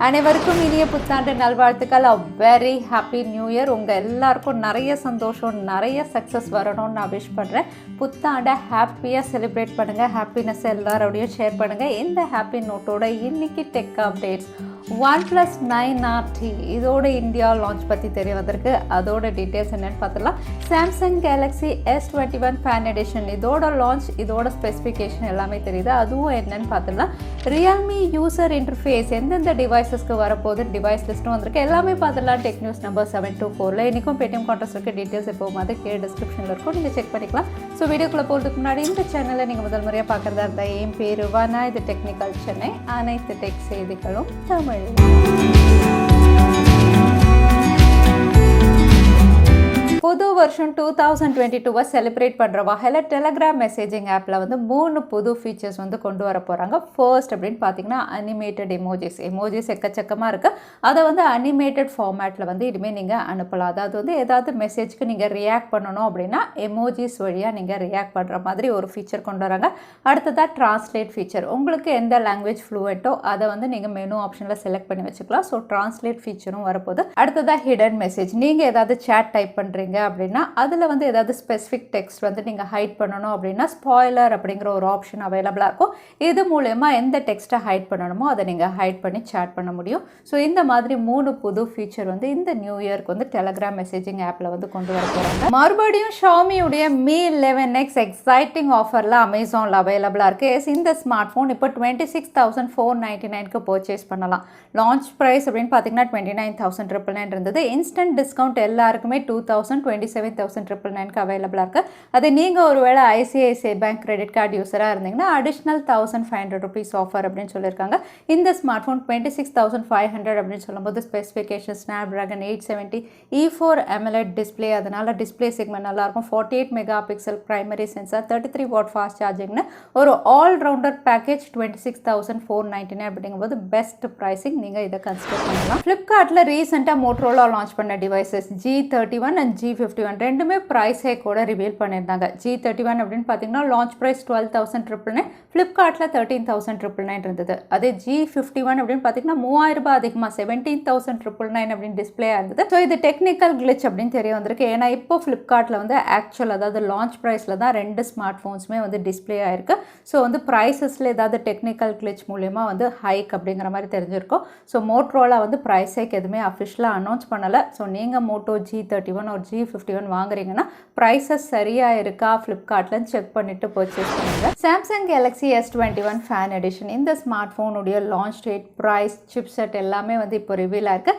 அனைவருக்கும் இனிய புத்தாண்டு நல்வாழ்த்துக்கள். Very happy new year. உங்கள் எல்லாருக்கும் நிறைய சந்தோஷம், நிறைய சக்ஸஸ் வரணும்னு நான் விஷ் பண்ணுறேன். புத்தாண்டை ஹாப்பியாக செலிப்ரேட் பண்ணுங்கள், ஹாப்பினஸ் எல்லாரோடையும் ஷேர் பண்ணுங்கள். இந்த ஹாப்பி நோட்டோட இன்னைக்கு டெக் அப்டேட்ஸ். Oneplus 9RT இதோட இந்தியா லான்ச் பற்றி தெரிய வந்திருக்கு. அதோட டீட்டெயில்ஸ் என்னென்னு பார்த்துக்கலாம். Samsung Galaxy S21 fan edition இதோட லான்ச், இதோட ஸ்பெசிஃபிகேஷன் எல்லாமே தெரியுது. அதுவும் என்னென்னு பார்த்துக்கலாம். ரியல்மி யூசர் இன்டர்ஃபேஸ் எந்தெந்த டிவைசஸ்க்கு வரப்போகுது, டிவைஸ் லிஸ்ட்டும் வந்திருக்கு, எல்லாமே பார்த்துக்கலாம். டெக் நியூஸ் நம்பர் 724 இன்றைக்கும் பேடிஎம் கான்டெஸ்ட் இருக்க டீட்டெயில்ஸ் எப்போவும் அது கீழே டிஸ்கிரிப்ஷனில் இருக்கும், நீங்கள் செக் பண்ணிக்கலாம். ஸோ வீடியோக்குள்ளே போகிறதுக்கு முன்னாடி இந்த சேனலை நீங்கள் முதல் முறையாக பார்க்குறதா இருந்தால் என் பேர் வானா, இது டெக்னிக்கல் சென்னை. அனைத்து டெக் செய்திகளும் தமிழ். புது வருஷம் 2022 செலிப்ரேட் பண்ணுற வகையில் டெலகிராம் மெசேஜிங் ஆப்பில் வந்து 3 புது ஃபீச்சர்ஸ் வந்து கொண்டு வர போகிறாங்க. ஃபர்ஸ்ட் அப்படின்னு பார்த்தீங்கன்னா அனிமேட்டட் எமோஜிஸ் எக்கச்சக்கமாக இருக்குது. அதை வந்து அனிமேட்டட் ஃபார்மேட்டில் வந்து இனிமேல் நீங்கள் அனுப்பலாம். அதாவது வந்து ஏதாவது மெசேஜ்க்கு நீங்கள் ரியாக்ட் பண்ணணும் அப்படின்னா எமோஜிஸ் வழியாக நீங்கள் ரியாக்ட் பண்ணுற மாதிரி ஒரு ஃபீச்சர் கொண்டு வராங்க. அடுத்ததாக ட்ரான்ஸ்லேட் ஃபீச்சர். உங்களுக்கு எந்த லாங்குவேஜ் ஃப்ளூவெண்ட்டோ அதை வந்து நீங்கள் மெனு ஆப்ஷனில் செலக்ட் பண்ணி வச்சுக்கலாம். ஸோ ட்ரான்ஸ்லேட் ஃபீச்சரும் வரப்போகுது. அடுத்ததாக ஹிடன் மெசேஜ். நீங்கள் ஏதாவது சேட் டைப் பண்ணுறீங்க அப்படின்னா அதில் வந்து ஏதாவது ஸ்பெசிஃபிக் டெக்ஸ்ட் வந்து நீங்கள் ஹைட் பண்ணணும் அப்படின்னா ஸ்பாய்லர் அப்படிங்கிற ஒரு ஆப்ஷன் அவைலபிளாக இருக்கும். இது மூலமா எந்த டெக்ஸ்ட்டை ஹைட் பண்ணணுமோ அதை நீங்கள் ஹைட் பண்ணி சேட் பண்ண முடியும். ஸோ இந்த மாதிரி 3 புது ஃபீச்சர் வந்து இந்த நியூ இயர்க்கு வந்து டெலகிராம் மெசேஜிங் ஆப்பில் வந்து கொண்டு வர போகிறாங்க. மறுபடியும் ஷாமியுடைய Mi 11X எக்ஸைட்டிங் ஆஃபரில் அமேசானில் அவைலபிளாக இருக்குது. இந்த ஸ்மார்ட் ஃபோன் இப்போ 26,499க்கு பர்ச்சேஸ் பண்ணலாம். லான்ச் ப்ரைஸ் அப்படின்னு பார்த்தீங்கன்னா 29,999 இருந்தது. இன்ஸ்டன்ட் டிஸ்கவுண்ட் எல்லாருக்குமே 27,999க்கு அவைலபிளாக இருக்குது. அது நீங்கள் ஒருவேளை ஐசிஐசிஐ பேங்க் கிரெடிட் கார்டு யூஸராக இருந்தீங்கன்னா அடிஷ்னல் 1,500 rupees ஆஃபர் அப்படின்னு சொல்லியிருக்காங்க. இந்த ஸ்மார்ட் ஃபோன் 26,500 அப்படின்னு சொல்லும்போது specification Snapdragon 870 E4 AMOLED display, அதனால் டிஸ்பிளே செக்மெண்ட் நல்லாயிருக்கும். 48 mega pixel primary sensor, 33 watt fast சார்ஜிங்னு ஒரு ஆல்ரவுண்டர் பேக்கேஜ் 26,499 அப்படிங்கும்போது பெஸ்ட் ப்ரைஸிங். நீங்கள் இதை கன்சிடர் பண்ணலாம். ஃப்ளிப்கார்ட்டில் ரீசெண்டாக மோட்டோரோலா லான்ச் பண்ண டிவைசஸ் G31 அண்ட் G51 ரெண்டுமே ப்ரைஸே கூட ரிவீல் பண்ணியிருந்தாங்க. G31 அப்படின்னு பார்த்தீங்கன்னா லான்ச் ப்ரைஸ் 12,999, ஃப்ளிப்கார்ட்டில் 13,999 இருந்தது. அதே G51 அப்படின்னு பார்த்தீங்கன்னா 3,000 ரூபாய் அதிகமாக 17,999 அப்படின்னு டிஸ்பிளேயாக இருந்தது. ஸோ இது டெக்னிக்கல் கிளிச் அப்படின்னு தெரிய வந்திருக்கு. ஏன்னா இப்போ ஃப்ளிப்கார்ட்டில் வந்து ஆக்சுவல் அதாவது லான்ச் ப்ரைஸில் தான் 2 ஸ்மார்ட் ஃபோன்ஸுமே வந்து டிஸ்பிளே ஆயிருக்கு. ஸோ வந்து ப்ரைஸஸில் ஏதாவது டெக்னிக்கல் கிளிச் மூலமா வந்து ஹைக் அப்படிங்கிற மாதிரி தெரிஞ்சிருக்கும். ஸோ மோட்டோரோலா வந்து ப்ரைஸ் ஹைக் எதுவுமே அஃபிஷியலாக அனௌன்ஸ் பண்ணலை. ஸோ நீங்கள் மோட்டோ G31 ஒரு G51 வாங்குறீங்கன்னா ப்ரைஸஸ் சரியாக இருக்கா ஃப்ளிப்கார்ட்லன்னு செக் பண்ணிவிட்டு பர்ச்சேஸ் பண்ணுங்கள். Samsung Galaxy S21 fan edition இந்த ஸ்மார்ட் ஃபோனுடைய லான்ச் டேட், ப்ரைஸ், சிப்செட் எல்லாமே வந்து இப்போ ரிவீல் ஆயிருக்கு.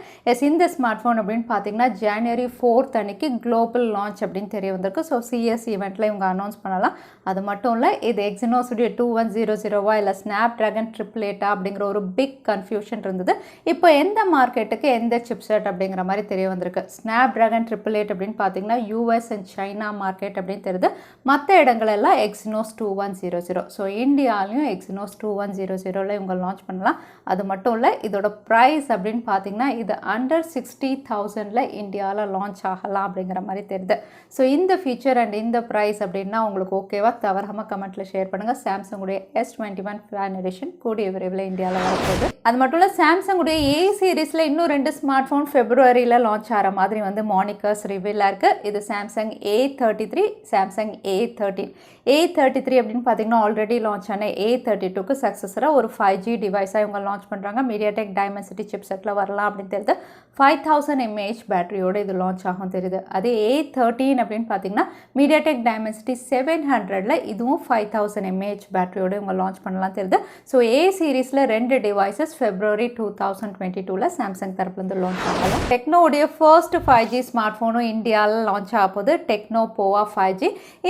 இந்த ஸ்மார்ட் ஃபோன் அப்படின்னு பார்த்தீங்கன்னா January 4th அன்னைக்கு குளோபல் லான்ச் அப்படின்னு தெரிய வந்திருக்கு. ஸோ CS ஈவெண்ட்டில் இவங்க அனௌன்ஸ் பண்ணலாம். அது மட்டும் இல்லை, இது எக்ஸினோஸுடைய 2100 இல்லை ஸ்னாப்ட்ராகன் 888 அப்படிங்கிற ஒரு பிக் கன்ஃபியூஷன் இருந்தது. இப்போ எந்த மார்க்கெட்டுக்கு எந்த சிப்செட் அப்படிங்கிற மாதிரி தெரிய வந்திருக்கு. ஸ்னாப்ட்ராகன் 888 அப்படின்னு பார்த்தீங்கன்னா US அண்ட் சைனா மார்க்கெட் அப்படின்னு தெரியுது. மற்ற இடங்களெல்லாம் எக்ஸினோஸ் 2100. ஸோ இந்தியாலையும் எக்ஸினோஸ் 2100 இவங்க லான்ச் பண்ணலாம். அது மட்டும் இல்லை, இதோட ப்ரைஸ் அப்படின்னு பார்த்தீங்கன்னா இது அண்டர் 60,000 இந்தியாவில் லான்ச் ஆகலாம் அப்படிங்கிற மாதிரி தெரியுது. ஸோ இந்த ஃபீச்சர் அண்ட் இந்த ப்ரைஸ் அப்படின்னா உங்களுக்கு ஓகேவா, தவறாமல் கமெண்ட்டில் ஷேர் பண்ணுங்கள். சாம்சங்குடைய S21 ஃபேன் எடிஷன் கூடிய விரைவில் இந்தியாவில் வரப்போகுது. அது மட்டும் இல்லை, சாம்சங்குடைய A சீரீஸில் இன்னும் 2 ஸ்மார்ட் ஃபோன் ஃபெப்ரவரியில் லான்ச் ஆகிற மாதிரி வந்து மானிக்கர்ஸ் ரிவீலாக இருக்குது. இது Samsung A33, Samsung A13. A33 அப்படின்னு பார்த்தீங்கன்னா ஆல்ரெடி லான்ச் ஆன A32க்கு சக்ஸஸராக ஒரு 5G டிவைஸாக இவங்க லான்ச் பண்ணுறாங்க. மீடியாடெக் டைமென்சிட்டி சிப்செட்டில் வரலாம் அப்படின்னு தெரியுது. 5000 mAh பேட்டரியோடு இது லான்ச் ஆகும் தெரியுது. அதே A13 அப்படின்னு பார்த்தீங்கன்னா மீடியாடெக் டைமென்சிட்டி 700ல் இதுவும் 5000 mAh பேட்டரியோடு இவங்க லான்ச் பண்ணலாம் தெரியுது. ஸோ A சீரீஸில் 2 டிவைசஸ் February 2022 சாம்சங் தரப்புலேருந்து லான்ச் ஆகலாம். டெக்னோடைய ஃபர்ஸ்ட் 5G ஸ்மார்ட் ஃபோனும் இந்தியாவில் லான்ச் ஆக போகுது. Tecno Pova 5G.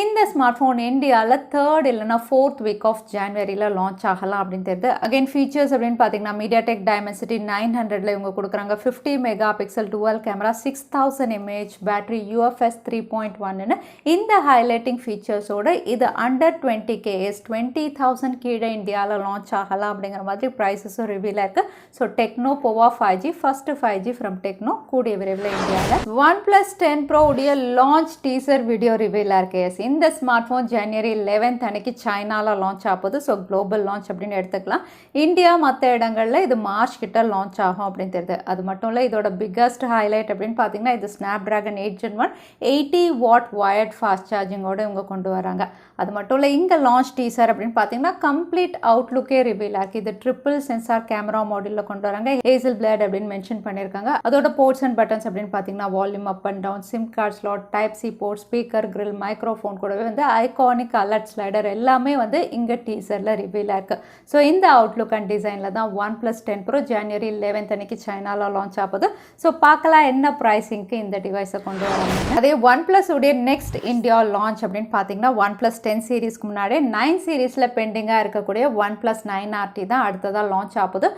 இந்த ஸ்மார்ட் ஃபோன் இந்தியாவில் 3rd இல்லைனா 4th வீக் ஆஃப் ஜான்வரியில் லான்ச் ஆகலாம் அப்படின்னு தெரியுது. அகைன் ஃபீச்சர்ஸ் அப்படின்னு பார்த்தீங்கன்னா மீடியாடெக் டைமென்சிட்டி 900ல் இவங்க கொடுக்குறாங்க. 50 mega pixel twelve camera, 6000 mAh battery, UFS 3.1ன்னு இந்த ஹைலைட்டிங் ஃபீச்சர்ஸோட இது அண்டர் 20K 20,000 கீழே இந்தியாவில் லான்ச் ஆகலாம் அப்படிங்கிற மாதிரி ப்ரைஸஸும் ரிவீலாக இருக்குது. So Tecno Pova 5G first 5G from Tecno கூடிய விரைவில் இந்தியாவில். Oneplus 10 Pro உடைய லான்ச் டீசர் வீடியோ ரிவீலாக இருக்கு. எஸ், இந்த ஸ்மார்ட் ஃபோன் ஜனவரி 11 அன்னைக்கு சைனாவில் லான்ச் ஆகுது. ஸோ குளோபல் லான்ச் அப்படின்னு எடுத்துக்கலாம். இந்தியா மற்ற இடங்களில் இது மார்ச் கிட்ட லான்ச் ஆகும் அப்படின்னு தெரியுது. அது மட்டும் இல்லை, இதோட பிக்கஸ்ட் ஹைலைட் அப்படின்னு பார்த்தீங்கன்னா இது Snapdragon 8 Gen 1 80 what wired fast சார்ஜிங்கோடு இவங்க கொண்டு வராங்க. அது மட்டும் இல்லை, இங்கே லான்ச் டீசர் அப்படின்னு பார்த்தீங்கன்னா கம்ப்ளீட் அவுட்லுக்கே ரிவீலாக இருக்குது. இது ட்ரிபிள் சென்சார் கேமரா மாடலில் கொண்டு வராங்க. ஏசல் பிளேட் அப்படின்னு மென்ஷன் பண்ணியிருக்காங்க. அதோட போர்ட்ஸ் அண்ட் பட்டன்ஸ் அப்படின்னு பார்த்தீங்கன்னா volume up and down, sim card slot, type C port, speaker, grill, microphone கூடவே வந்து ஐகானிக் அலர்ட் ஸ்லைடர் எல்லாமே வந்து இங்கே டீசரில் ரிவீலாக இருக்குது. ஸோ இந்த அவுட்லுக் அண்ட் டிசைனில் தான் OnePlus 10 Pro ஜனவரி 11 அன்னைக்கு சைனாவில் லான்ச் ஆகுது. ஸோ பார்க்கலாம் என்ன ப்ரைஸிங்க்கு இந்த டிவைஸை கொண்டு வராங்க. அதே OnePlus உடைய நெக்ஸ்ட் இந்தியா லான்ச் அப்படின்னு பார்த்தீங்கன்னா OnePlus 10 சீரீஸ்க்கு முன்னாடி 9 சீரீஸில் பெண்டிங்காக இருக்கக்கூடிய OnePlus 9RT தான் அடுத்ததாக லான்ச் ஆகுது.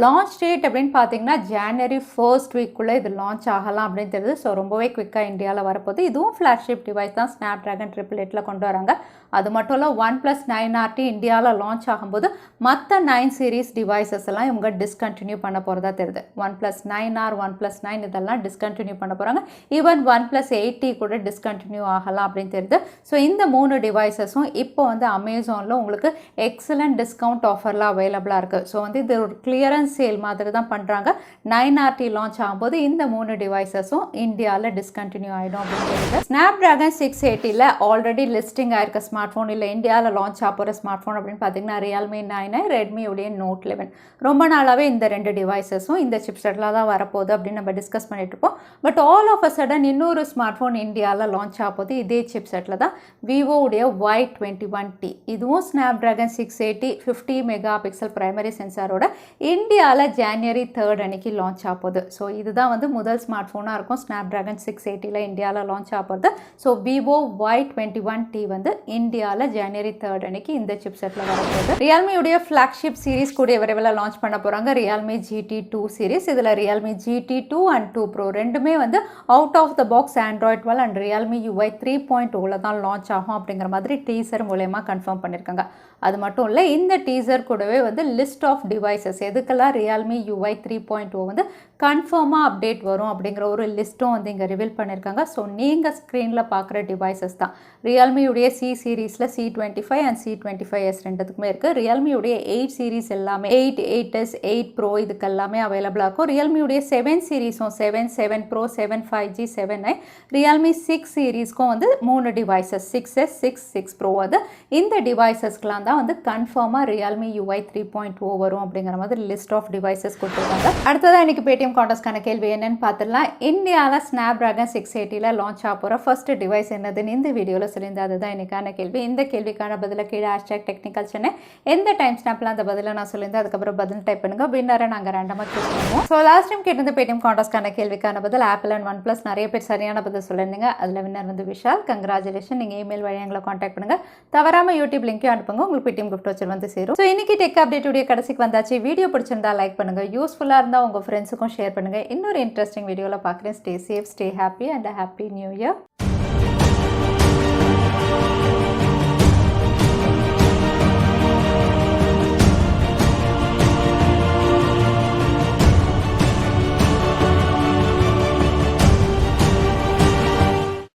லான்ச் டேட் அப்படின்னு பார்த்தீங்கன்னா ஜனவரி 1st வீக்குள்ளே இது லான்ச் ஆகலாம் அப்படின்னு தெரியுது. ஸோ ரொம்பவே குவிக்காக இந்தியாவில் வரப்போகுது. இதுவும் ஃப்ளாக்ஷிப் டிவைஸ் தான். Snapdragon 888 கொண்டு வராங்க. அது மட்டும் இல்லை, OnePlus 9RT இந்தியாவில் லான்ச் ஆகும்போது மற்ற 9 சீரீஸ் டிவைசஸ் எல்லாம் இவங்க டிஸ்கண்டினியூ பண்ண போகிறதா தெரியுது. OnePlus 9R, OnePlus 9 இதெல்லாம் டிஸ்கண்டினியூ பண்ண போகிறாங்க. ஈவன் OnePlus 8T கூட டிஸ்கண்டினியூ ஆகலாம் அப்படின்னு தெரியுது. ஸோ இந்த 3 டிவைசஸும் இப்போ வந்து அமேசானில் உங்களுக்கு எக்ஸலண்ட் டிஸ்கவுண்ட் ஆஃபர்லாம் அவைலபிளாக இருக்குது. ஸோ வந்து இது ஒரு கிளியரன்ஸ் சேல் மாதிரி தான் பண்ணுறாங்க. 9RT லான்ச் ஆகும்போது இந்த 3 டிவைசஸும் இந்தியாவில் டிஸ்கண்டினியூ ஆகிடும் அப்படின்னு தெரியுது. Snapdragon 680 ஆல்ரெடி லிஸ்டிங் ஆயிருக்க ஸ்மார்ட் ஃபோன் இல்லை இந்தியாவில் லான்ச் ஆக போகிற ஸ்மார்ட் ஃபோன் அப்படின்னு பார்த்தீங்கன்னா Realme 9, Redmi உடைய Note 11. ரொம்ப நாளாகவே இந்த 2 டிவைசஸும் இந்த சிப்செட்டில் தான் வரப்போகுது அப்படின்னு நம்ம டிஸ்கஸ் பண்ணிட்டு இருப்போம். But all of a sudden இன்னொரு ஸ்மார்ட் ஃபோன் இந்தியாவில் லான்ச் ஆக போகுது. இதே சிப்செட்டில் தான் Vivo உடைய Y21T. இதுவும் Snapdragon 680 50 மெகா பிக்சல் பிரைமரி சென்சாரோட இந்தியாவில் ஜனவரி 3 அன்னைக்கு லான்ச் ஆக போகுது. ஸோ இதுதான் வந்து முதல் ஸ்மார்ட் ஃபோனாக இருக்கும் Snapdragon 680 இந்தியாவில் லான்ச் ஆக போகுது. ஸோ Vivo Y21T வந்து இந்தியாவில் ஜனவரி 3 அன்னைக்கு இந்த சிப்செட்டில் வரப்போகுது. Realme உடைய ஃப்ளாக்ஷிப் சீரிஸ் கூடிய விரைவில் லான்ச் பண்ண போகிறாங்க. Realme GT2 series. இதில் Realme GT2 and 2 Pro ரெண்டுமே வந்து out of the box Android 12 and Realme UI 3.0 தான் லான்ச் ஆகும் அப்படிங்கிற மாதிரி டீசர் மூலயமா கன்ஃபார்ம் பண்ணியிருக்காங்க. அது மட்டும் இல்லை, இந்த டீசர் கூடவே வந்து லிஸ்ட் ஆஃப் டிவைசஸ் எதுக்கெல்லாம் Realme UI 3.0 வந்து கன்ஃபார்மாக அப்டேட் வரும் அப்படிங்கிற ஒரு லிஸ்ட்டும் வந்து இங்கே ரிவீல் பண்ணியிருக்காங்க. ஸோ நீங்கள் ஸ்க்ரீனில் பார்க்குற டிவைசஸ் தான் Realme உடைய C சீரீஸில் C25 அண்ட் C25s ரெண்டுத்துக்குமே இருக்குது. Realme உடைய 8 சீரீஸ் எல்லாமே 8, 8s, 8 Pro இதுக்கு எல்லாமே அவைலபிளாக இருக்கும். Realme உடைய 7 சீரீஸும் 7, 7 Pro, 7 5G, 7i. Realme 6 சீரீஸ்க்கும் வந்து 3 டிவைசஸ் 6s, 6 Pro அது இந்த டிவைசஸ்க்கெலாம் தான் வந்து கன்ஃபார்மாக Realme UI 3.0 வரும் அப்படிங்கிற மாதிரி லிஸ்ட் ஆஃப் டிவைசஸ் கொடுத்துருக்காங்க. அடுத்ததான் இன்னைக்கு பேடிஎம் கான்டெஸ்ட்கான கேள்வி என்னன்னு பார்த்துடலாம். இந்தியாவில் Snapdragon 680 லான்ச் ஆக போகிற ஃபர்ஸ்ட் டிவைஸ் என்னதுன்னு இந்த வீடியோவில் சொல்லியிருந்தேன். அதுதான் இன்னைக்கான கேள்வி. இந்த கேள்விக்கான பதில கீழே #Technical Chennai எந்த டைம் ஸ்டாம்பில் அந்த பதிலை நான் சொல்லியிருந்தேன் அதுக்கப்புறம் பதில் டைப் பண்ணுங்க. வின்னரை நாங்கள் ரேண்டமாக சூஸ் பண்ணுவோம். ஸோ லாஸ்ட் டைம் கேட்டிருந்த பேடிஎம் கான்டெஸ்ட்கான கேள்விக்கான பதில் ஆப்பிள் அண்ட் OnePlus நிறைய பேர் சரியான பதில் சொல்லியிருந்தீங்க. அதில் வின்னர் வந்து விஷால். கங்க்ராச்சுலேஷன். நீங்கள் இமெயில் வழி எங்களை காண்டாக்ட் பண்ணுங்கள். தவறாமல் யூடியூப் லிங்க்கையும் அனுப்புங்க. உங்களுக்கு பேடிஎம் கிஃப்ட் வச்சு வந்து சேரும். ஸோ இன்னைக்கு டெக் அப்டேட் உடைய கடைசிக்கு வந்தாச்சு. வீடியோ பிடிச்சிருந்தா லைக் பண்ணுங்கள். யூஸ்ஃபுல்லாக இருந்தால் உங்கள் ஃப்ரெண்ட்ஸுக்கும் ஷேர் பண்ணுங்கள். இன்னொரு இன்ட்ரெஸ்டிங் வீடியோவில் பார்க்குறேன். Stay safe, stay happy and happy new year.